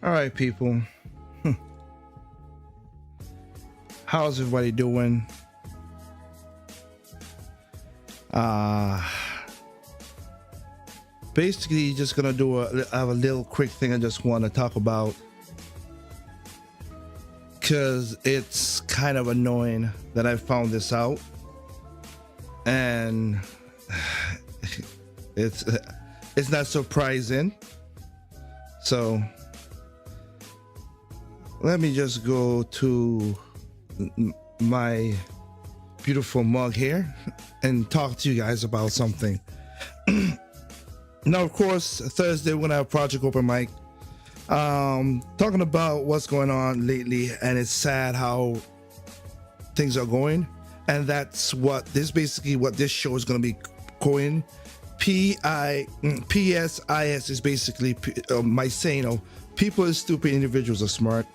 All right, people. How's everybody doing? Basically, just gonna have a little quick thing I just want to talk about because it's kind of annoying that I found this out, and it's not surprising. So let me just go to my beautiful mug here and talk to you guys about something. Now, of course, Thursday we're gonna have Project Open Mic, talking about what's going on lately, and it's sad how things are going, and that's what basically what this show is gonna be going. PSIS is basically my saying of people are stupid, individuals are smart.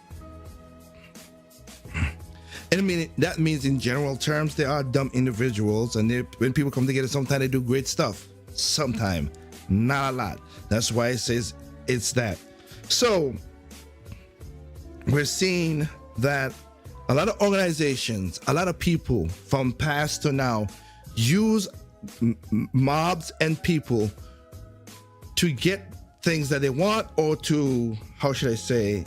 And I mean, that means in general terms, they are dumb individuals, and when people come together, sometimes they do great stuff. Sometimes, not a lot. That's why it says it's that. So we're seeing that a lot of organizations, a lot of people from past to now use mobs and people to get things that they want, or to, how should I say,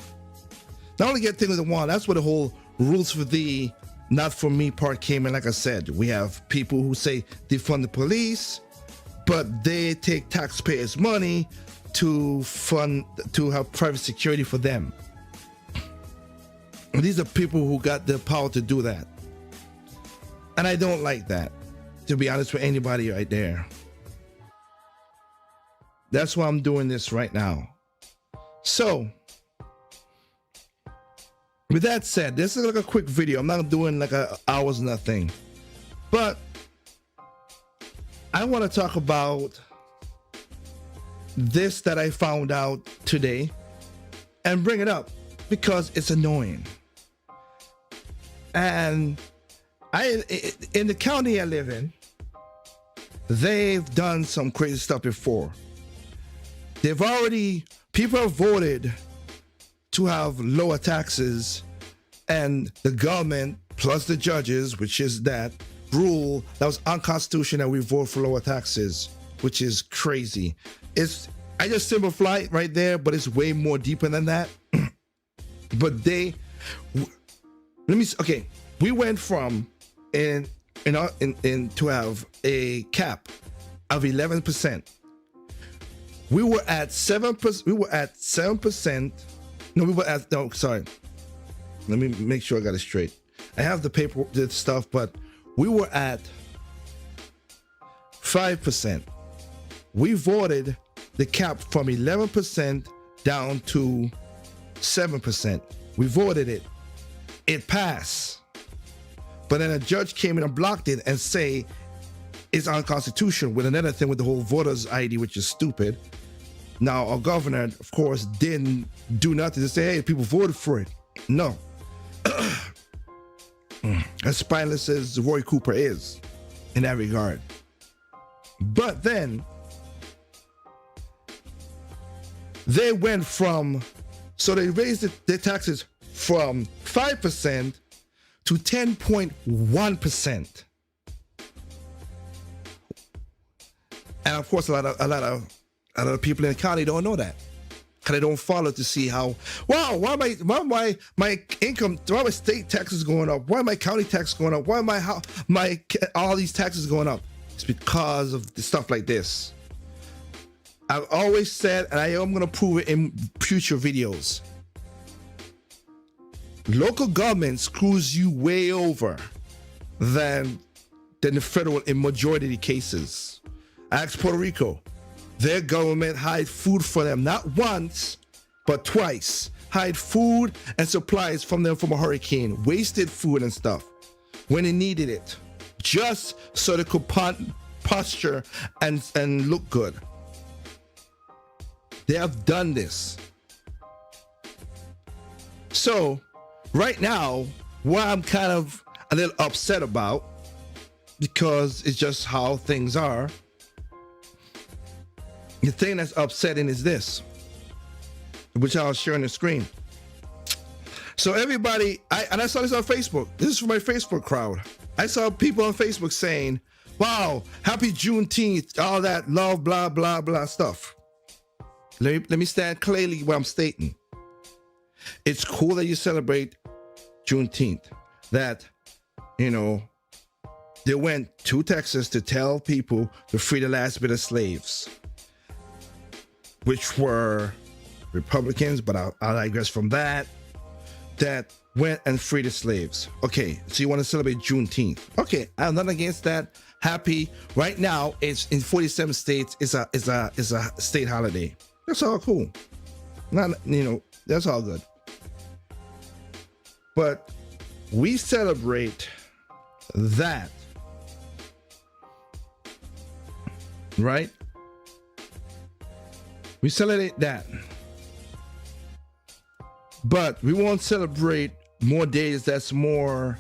not only get things they want. That's what the whole rules for thee, not for me part came in. Like I said, we have people who say defund the police, but they take taxpayers' money to have private security for them. And these are people who got the power to do that, and I don't like that, to be honest with anybody right there. That's why I'm doing this right now. So with that said, this is like a quick video. I'm not doing like hours nothing, but I want to talk about this that I found out today and bring it up because it's annoying. And in the county I live in, they've done some crazy stuff before. People have voted to have lower taxes, and the government plus the judges, which is that rule that was unconstitutional, we vote for lower taxes, which is crazy. I just simplify it right there, but it's way more deeper than that. But we went from to have a cap of 11%. We were at 7%. We were at 7%. Sorry. Let me make sure I got it straight. I have the paper, the stuff, but we were at 5%. We voted the cap from 11% down to 7%. We voted it. It passed. But then a judge came in and blocked it and say it's unconstitutional, with another thing with the whole voters ID, which is stupid. Now, our governor, of course, didn't do nothing to say, hey, people voted for it. No. As spineless as Roy Cooper is in that regard. But then they went they raised their taxes from 5% to 10.1%. And of course, a lot of people in the county don't know that, because they don't follow to see how, wow, why my income, why my state taxes going up, why my county tax going up, why my all these taxes going up. It's because of the stuff like this. I've always said, and I am going to prove it in future videos, local government screws you way over than the federal in majority of the cases. Ask Puerto Rico. Their government hide food for them, not once, but twice. Hide food and supplies from them from a hurricane, wasted food and stuff when they needed it, just so they could posture and look good. They have done this. So right now, what I'm kind of a little upset about, because it's just how things are, The thing that's upsetting is this, which I'll share on the screen. So everybody, and I saw this on Facebook. This is for my Facebook crowd. I saw people on Facebook saying, wow, happy Juneteenth, all that love, blah, blah, blah stuff. Let me stand clearly what I'm stating. It's cool that you celebrate Juneteenth, that, you know, they went to Texas to tell people to free the last bit of slaves, which were Republicans, but I digress from that went and freed the slaves. Okay, so you want to celebrate Juneteenth. Okay, I'm not against that. Happy. Right now, it's in 47 states. It's a state holiday. That's all cool. Not, you know, that's all good. But we celebrate that, right? We celebrate that. But we won't celebrate more days that's more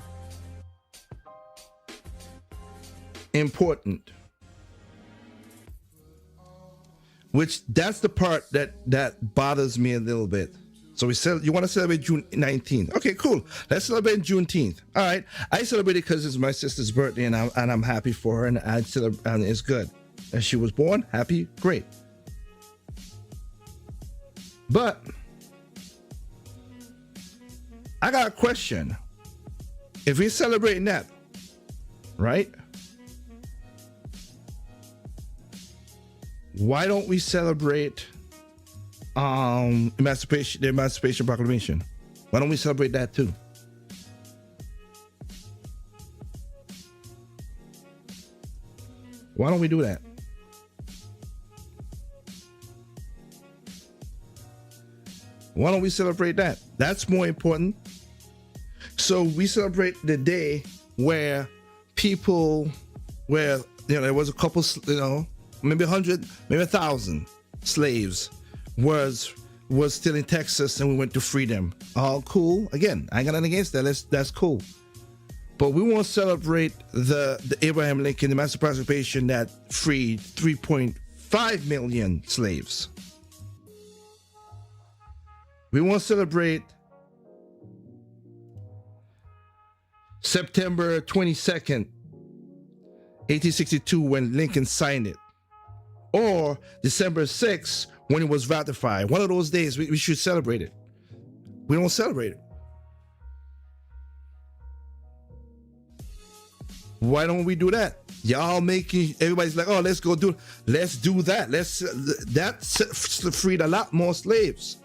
important. Which that's the part that bothers me a little bit. So we said you want to celebrate June 19th. Okay, cool. Let's celebrate Juneteenth. All right. I celebrate it because it's my sister's birthday and I'm happy for her and and it's good. And she was born, happy, great. But I got a question. If we're celebrating that, right? Why don't we celebrate the Emancipation Proclamation? Why don't we celebrate that too? Why don't we do that? Why don't we celebrate that? That's more important. So we celebrate the day where people, where, you know, there was a couple, you know, maybe 100, maybe 1,000 slaves was still in Texas and we went to free them. All cool. Again, I ain't got nothing against that. That's cool. But we won't celebrate the Abraham Lincoln Emancipation that freed 3.5 million slaves. We won't celebrate September 22nd, 1862, when Lincoln signed it, or December 6th, when it was ratified. One of those days, we should celebrate it. We don't celebrate it. Why don't we do that? Y'all making, everybody's like, oh, let's do that. That freed a lot more slaves.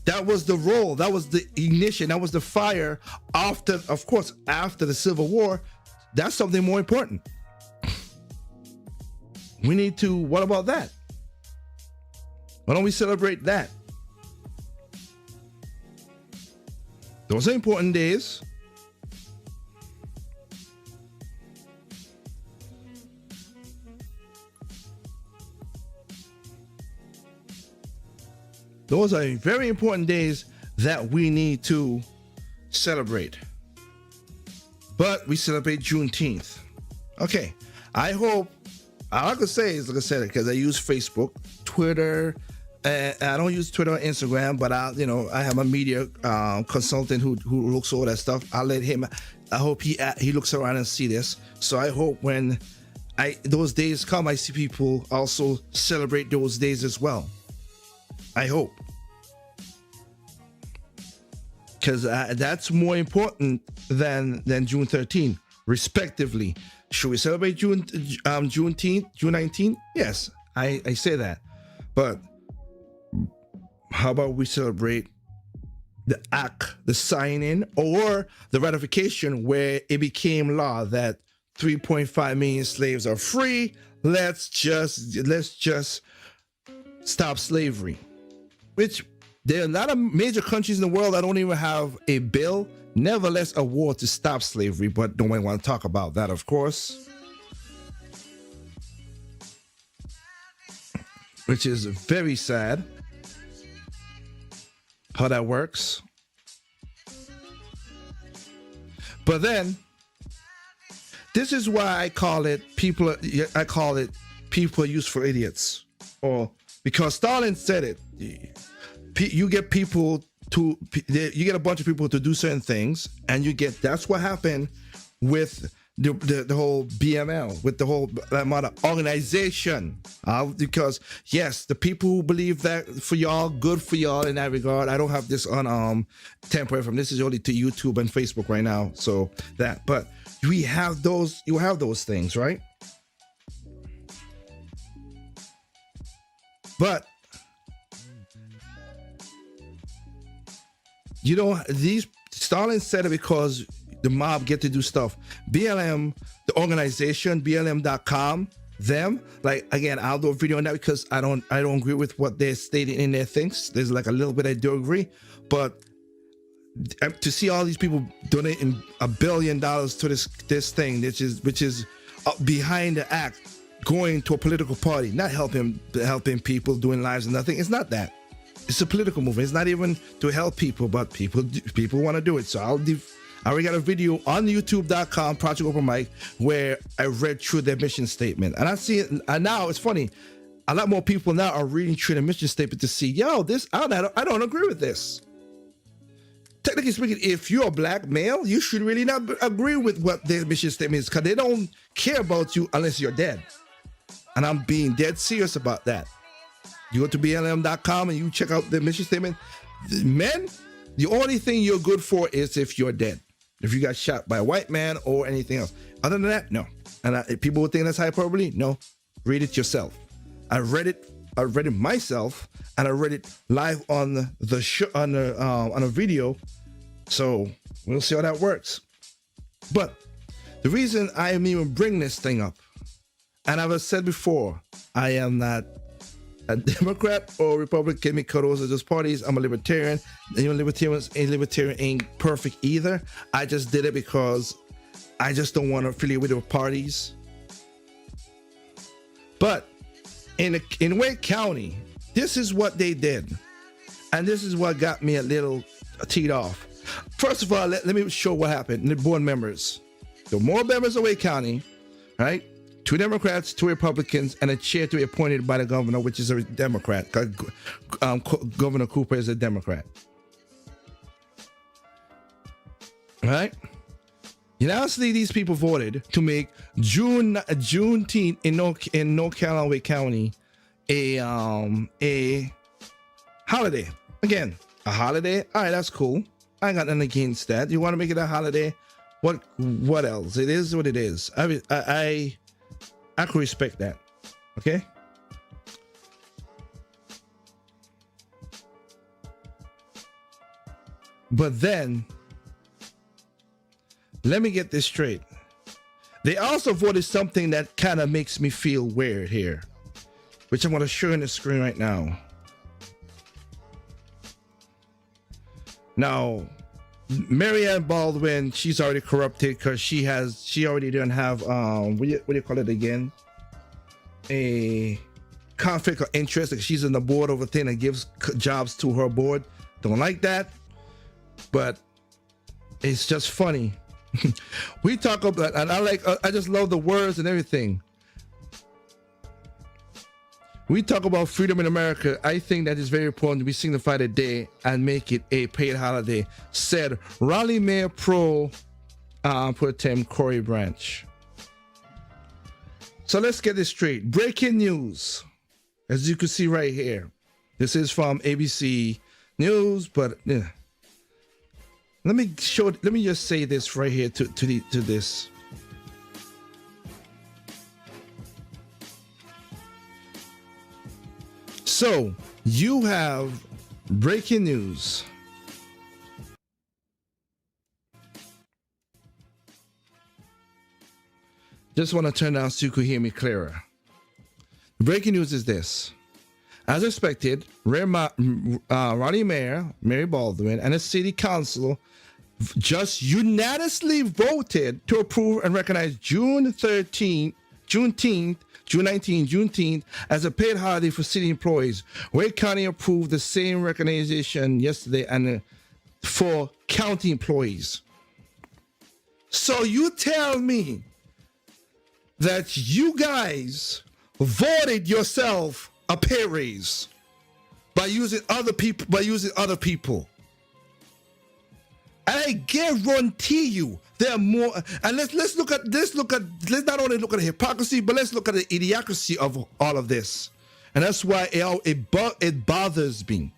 That was the role. That was the ignition. That was the fire after the Civil War. That's something more important. We need to, what about that? Why don't we celebrate that? Those are important days. Those are very important days that we need to celebrate. But we celebrate Juneteenth. Okay, I hope, all I can say is, like I said, because I use Facebook, Twitter, and I don't use Twitter or Instagram, but I have a media consultant who looks over that stuff. I'll let him, I hope he looks around and see this. So I hope when those days come, I see people also celebrate those days as well. I hope, because that's more important than June 13th, respectively. Should we celebrate Juneteenth, June 19th? Yes, I say that. But how about we celebrate the act, the signing, or the ratification where it became law that 3.5 million slaves are free? Let's just stop slavery. Which there are a lot of major countries in the world that don't even have a bill, nevertheless a war to stop slavery, but don't want to talk about that, of course. Which is very sad how that works. But then, this is why I call it people are useful idiots, or because Stalin said it. You get people to, you get a bunch of people to do certain things, and you get, that's what happened with the whole BML, with the whole amount of organization. Because yes, the people who believe that for y'all, good for y'all in that regard. I don't have this on temporary from, this is only to YouTube and Facebook right now, so that, but we have those, you have those things, right? But you know, these, Stalin said it because the mob get to do stuff. BLM, the organization, BLM.com, them, like, again, I'll do a video on that because I don't agree with what they're stating in their things. There's like a little bit I do agree, but to see all these people donating $1 billion to this thing, which is behind the act, going to a political party, not helping people, doing lives and nothing. It's not that. It's a political movement. It's not even to help people, but people want to do it. So I already got a video on youtube.com, Project Open Mic, where I read through their mission statement. And I see it, and now it's funny, a lot more people now are reading through the mission statement to see, yo, this, I don't agree with this. Technically speaking, if you're a black male, you should really not agree with what their mission statement is, because they don't care about you unless you're dead. And I'm being dead serious about that. You go to BLM.com and you check out the mission statement. Men, the only thing you're good for is if you're dead. If you got shot by a white man or anything else. Other than that, no. And people would think that's hyperbole. No, read it yourself. I read it myself, and I read it live on the show, on a video. So we'll see how that works. But the reason I am even bringing this thing up, and I've said before, I am not a Democrat or Republican, because those are just parties. I'm a libertarian. Even libertarian ain't perfect either. I just did it because I just don't want to affiliate with the parties. But in Wake County, this is what they did, and this is what got me a little teed off. First of all, let me show what happened. The board members, the more members of Wake County, right? 2 Democrats, 2 Republicans, and a chair to be appointed by the governor, which is a Democrat. Governor Cooper is a Democrat. Right? Unanimously, these people voted to make Juneteenth in North Carolina, Wake County, a holiday. Again, a holiday. All right, that's cool. I ain't got nothing against that. You want to make it a holiday? What else? It is what it is. I can respect that. Okay. But then, let me get this straight. They also voted something that kind of makes me feel weird here, which I'm going to show on the screen right now. Now, Marianne Baldwin, she's already corrupted because she already didn't have what do you call it again? A conflict of interest. Like, she's in the board of a thing that gives jobs to her board. Don't like that, but it's just funny. We talk about, and I just love the words and everything. We talk about freedom in America. I think that is very important. We signify the day and make it a paid holiday, said Raleigh Mayor Pro Tem Corey Branch. So let's get this straight. Breaking news, as you can see right here. This is from ABC News, but yeah. Let me just say this right here to this. So you have breaking news. Just want to turn down so you could hear me clearer. Breaking news is this. As expected, Raleigh Mayor Mary Baldwin and the city council just unanimously voted to approve and recognize Juneteenth as a paid holiday for city employees. Wake County approved the same recognition yesterday and for county employees. So you tell me that you guys voted yourself a pay raise by using other people. And I guarantee you there are more. And let's not only look at the hypocrisy, but let's look at the idiocracy of all of this. And that's why it bothers me.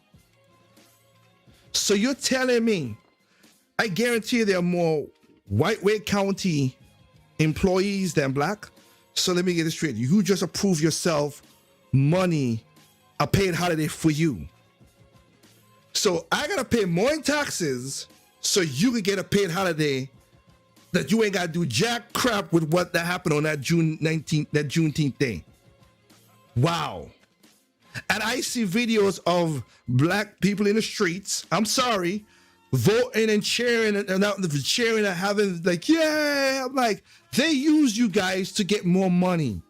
So you're telling me, I guarantee you there are more white Wade County employees than black. So let me get this straight. You just approve yourself money, a paid holiday for you. So I gotta pay more in taxes so you can get a paid holiday that you ain't gotta do jack crap with what that happened on that June 19th, that Juneteenth day. Wow. And I see videos of black people in the streets, I'm sorry, voting and cheering and having like, yeah, I'm like, they use you guys to get more money.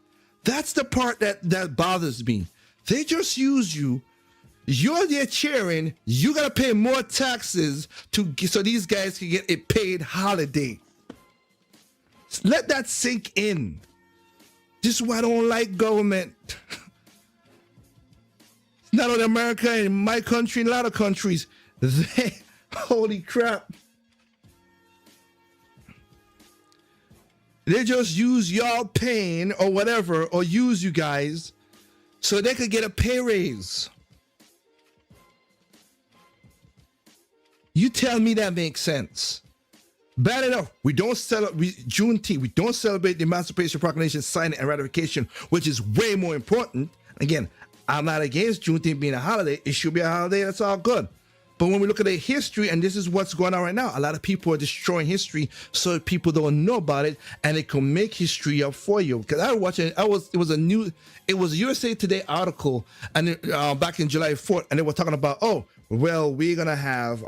That's the part that bothers me. They just use you. You're there cheering. You gotta pay more taxes so these guys can get a paid holiday. Let that sink in. This is why I don't like government. Not only America, in my country, in a lot of countries, holy crap. They just use y'all pain or whatever, or use you guys so they could get a pay raise. You tell me that makes sense. Bad enough, we don't celebrate Juneteenth. We don't celebrate the Emancipation Proclamation signing and ratification, which is way more important. Again, I'm not against Juneteenth being a holiday. It should be a holiday. That's all good. But when we look at the history, and this is what's going on right now, a lot of people are destroying history so people don't know about it, and it can make history up for you. Because I was watching, it was a USA Today article, and back in July 4th, and they were talking about, we're gonna have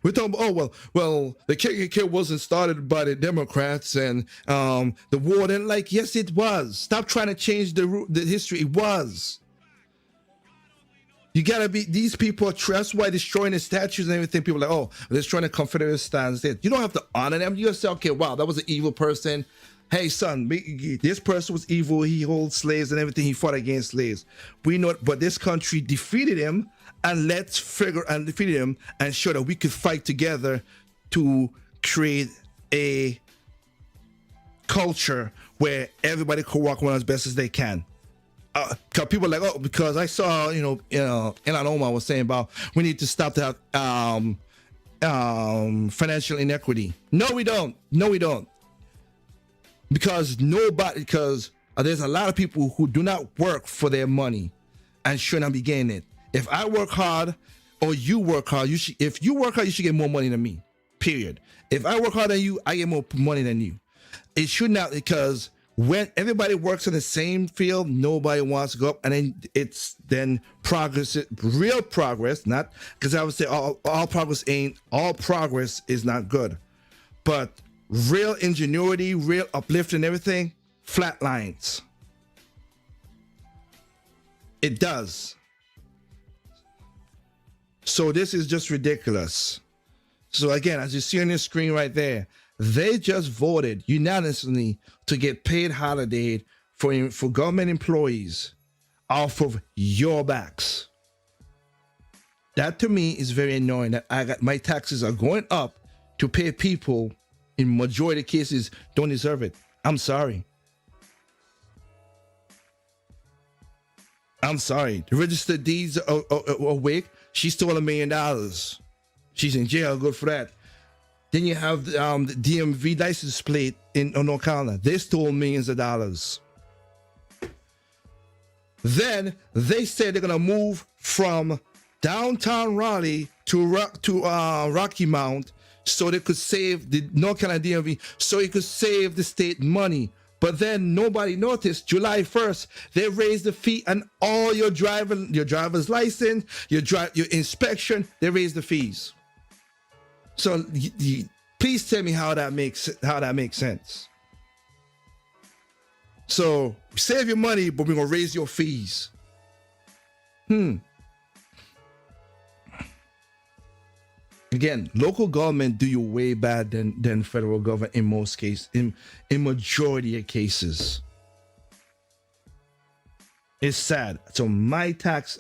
we're talking about, the KKK wasn't started by the Democrats and the war. And like, yes, it was. Stop trying to change the history. It was. You gotta be, these people are, that's why destroying the statues and everything. People are like, they're destroying the Confederate stands. You don't have to honor them. You just say, okay, wow, that was an evil person. Hey, son, this person was evil. He holds slaves and everything. He fought against slaves. We know, but this country defeated him, and defeated him and show that we could fight together to create a culture where everybody could walk around as best as they can. Because people are like, because I saw, Ilan Omar was saying about we need to stop that financial inequity. No, we don't. Because there's a lot of people who do not work for their money and should not be getting it. If I work hard or you work hard, if you work hard, you should get more money than me, period. If I work harder than you, I get more money than you. It should not, because when everybody works in the same field, nobody wants to go up, and then progress, real progress, not, because I would say all progress is not good, but real ingenuity, real uplifting, everything flatlines. It does. So this is just ridiculous. So again, as you see on your screen right there, they just voted unanimously to get paid holiday for government employees off of your backs. That to me is very annoying, that my taxes are going up to pay people in majority of cases don't deserve it. I'm sorry. The registered deeds are awake. She stole $1 million. She's in jail. Good for that. Then you have the DMV license plate in North Carolina. They stole millions of dollars. Then they said they're gonna move from downtown Raleigh to Rocky Mount so they could save the North Carolina DMV, so it could save the state money. But then nobody noticed. July 1st, they raised the fee on all your driver's license, your inspection. They raised the fees. So please tell me how that makes sense. So save your money, but we're gonna raise your fees. Again, local government do you way bad than federal government in most cases, in majority of cases. It's sad. So my tax,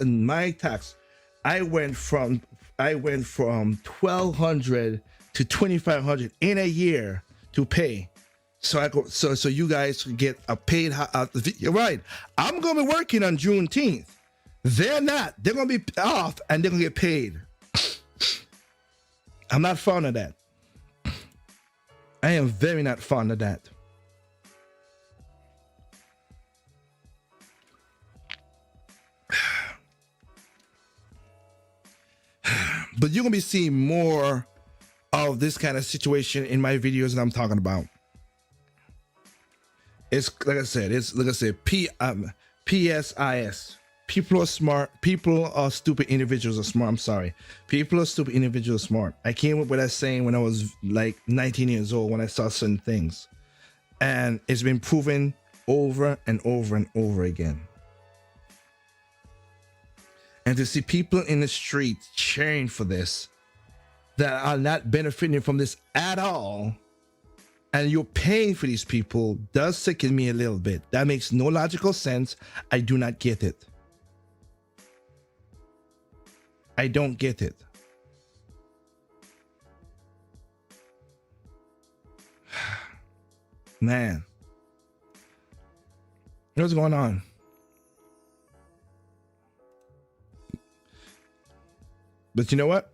I went from 1,200 to 2,500 in a year to pay. So I go. So you guys get a paid. You're right. I'm gonna be working on Juneteenth. They're not. They're gonna be off and they're gonna get paid. I'm not fond of that. I am very not fond of that. But you're gonna be seeing more of this kind of situation in my videos that I'm talking about. It's like I said, psis. People are smart. People are stupid. Individuals are smart. I'm sorry. People are stupid. Individuals are smart. I came up with that saying when I was like 19 years old when I saw certain things, and it's been proven over and over and over again. And to see people in the street cheering for this that are not benefiting from this at all, and you're paying for these people, does sicken me a little bit. That makes no logical sense. I do not get it. I don't get it. Man, what's going on? But you know what?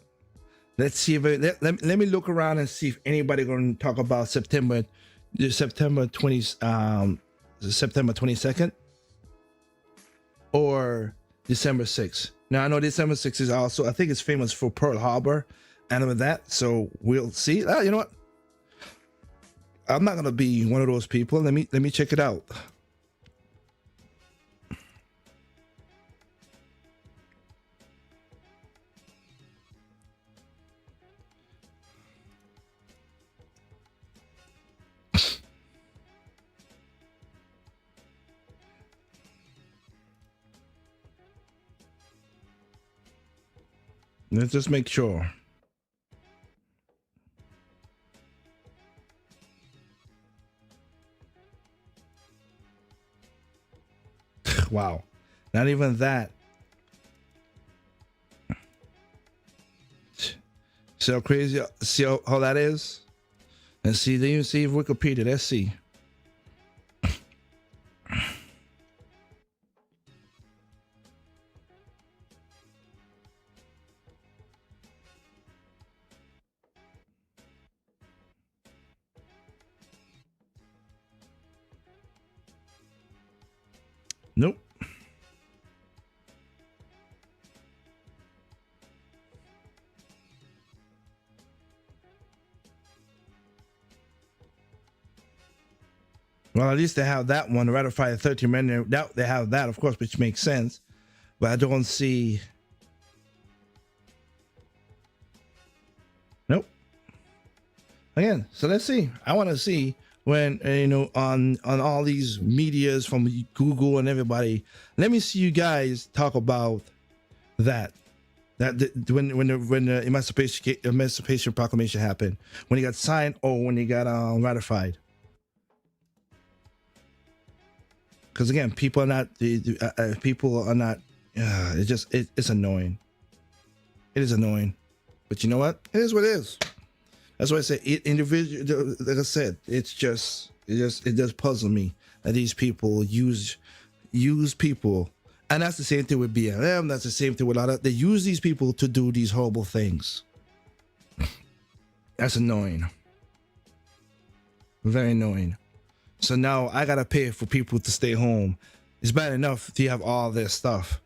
Let's see if let me look around and see if anybody going to talk about September 22nd or December 6th. Now I know December 6th is also, I think it's famous for Pearl Harbor and with that. So we'll see. You know what? I'm not gonna be one of those people. Let me check it out. Let's just make sure. Wow. Not even that. See how crazy, see how that is? And see, then you see Wikipedia, let's see. Nope. Well, at least they have that one, ratify the 13 men. They have that, of course, which makes sense. But I don't see. Nope. Again, so let's see. I want to see when, you know, on all these medias from Google and everybody. Let me see you guys talk about that. When the Emancipation Proclamation happened, when it got signed or when it got ratified. Because again, people are not. It's annoying. It is annoying, but you know what? It is what it is. That's why I say it individual. Like I said, it does puzzle me that these people use people, and that's the same thing with BLM. That's the same thing with a lot of. They use these people to do these horrible things. That's annoying. Very annoying. So now I gotta pay for people to stay home. It's bad enough if you have all this stuff.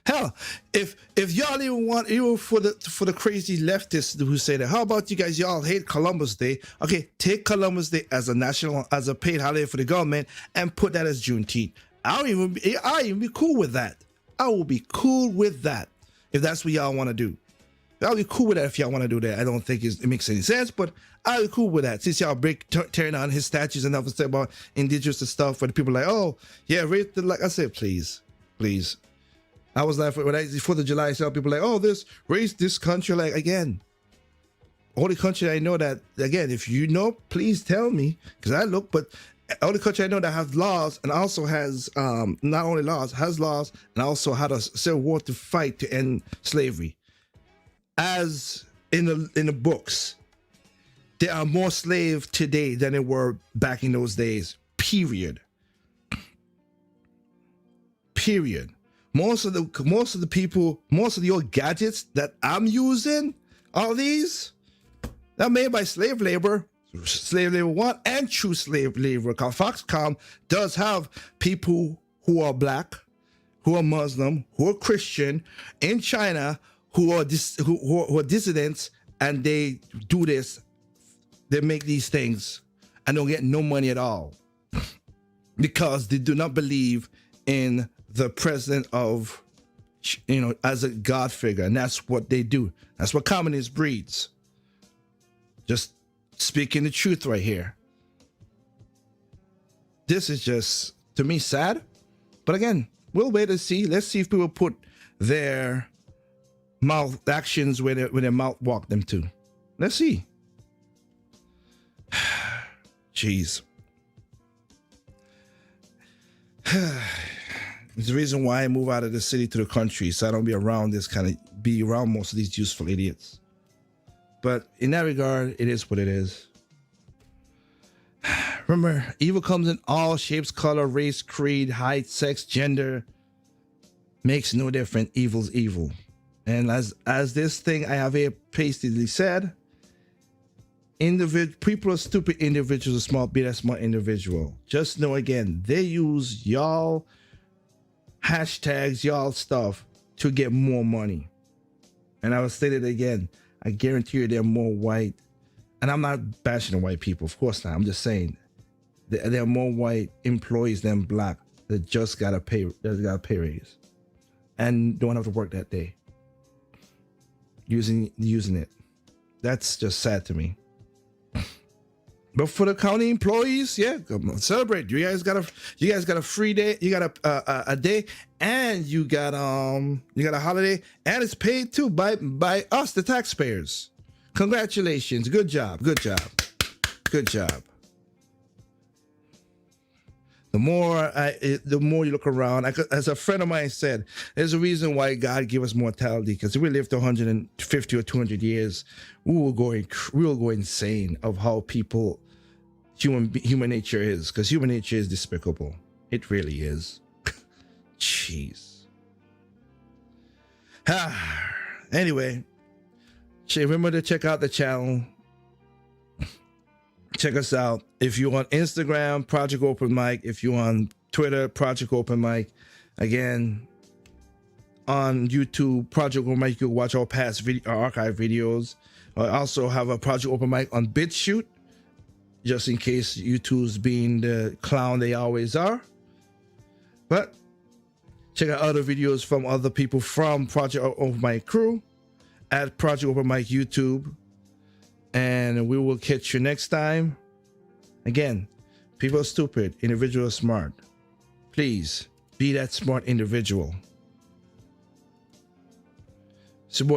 Hell, if y'all even want, even for the crazy leftists who say that, how about you guys? Y'all hate Columbus Day. Okay, take Columbus Day as a paid holiday for the government and put that as Juneteenth. I'll even be cool with that. I will be cool with that if that's what y'all want to do. I'll be cool with that if y'all want to do that. I don't think it makes any sense, but I'll be cool with that. Since y'all tearing down his statues and other stuff about indigenous and stuff, where the people are like, oh yeah, like I said, please. I was like, when I 4th of July, I saw people like, oh, race this country. Like, again, only country I know that, again, if you know, please tell me, because I look, but Only country I know that has laws and also has not only laws, has laws and also had a civil war to fight to end slavery. As in the books, there are more slaves today than there were back in those days. Period. Period. Most of the people, most of your gadgets that I'm using, all these, they're made by slave labor. Slave labor one and true slave labor. Because Foxconn does have people who are black, who are Muslim, who are Christian in China, who are dissidents, and they do this. They make these things and don't get no money at all because they do not believe in the president of, as a God figure, and that's what they do. That's what communist breeds. Just speaking the truth right here. This is just, to me, sad. But again, we'll wait and see. Let's see if people put their mouth actions where their mouth walk them to. Let's see. Jeez. It's the reason why I move out of the city to the country, so I don't be around most of these useful idiots. But in that regard, it is what it is. Remember, evil comes in all shapes, color, race, creed, height, sex, gender. Makes no difference. Evil's evil. And as this thing I have here pastedly said, people are stupid individuals, smart individual. Just know again, they use y'all hashtags, y'all stuff to get more money. And I will state it again. I guarantee you they're more white. And I'm not bashing the white people, of course not. I'm just saying there are more white employees than black that just got a pay raise and don't have to work that day using it. That's just sad to me. But for the county employees, yeah, come on, celebrate. You guys got a free day. You got a day, and you got a holiday, and it's paid too by us, the taxpayers. Congratulations, good job. The more you look around, as a friend of mine said, there's a reason why God gave us mortality, because if we lived 150 or 200 years, we will go insane of how human nature is, because human nature is despicable. It really is. Jeez. Anyway, remember to check out the channel. Check us out. If you're on Instagram, Project Open Mic. If you're on Twitter, Project Open Mic. Again, on YouTube, Project Open Mic, you'll watch our past archive videos. I also have a Project Open Mic on BitChute, just in case YouTube's being the clown they always are. But check out other videos from other people from Project Open Mic crew at Project Open Mic YouTube. And we will catch you next time. Again, people are stupid, individuals are smart. Please be that smart individual. It's your boy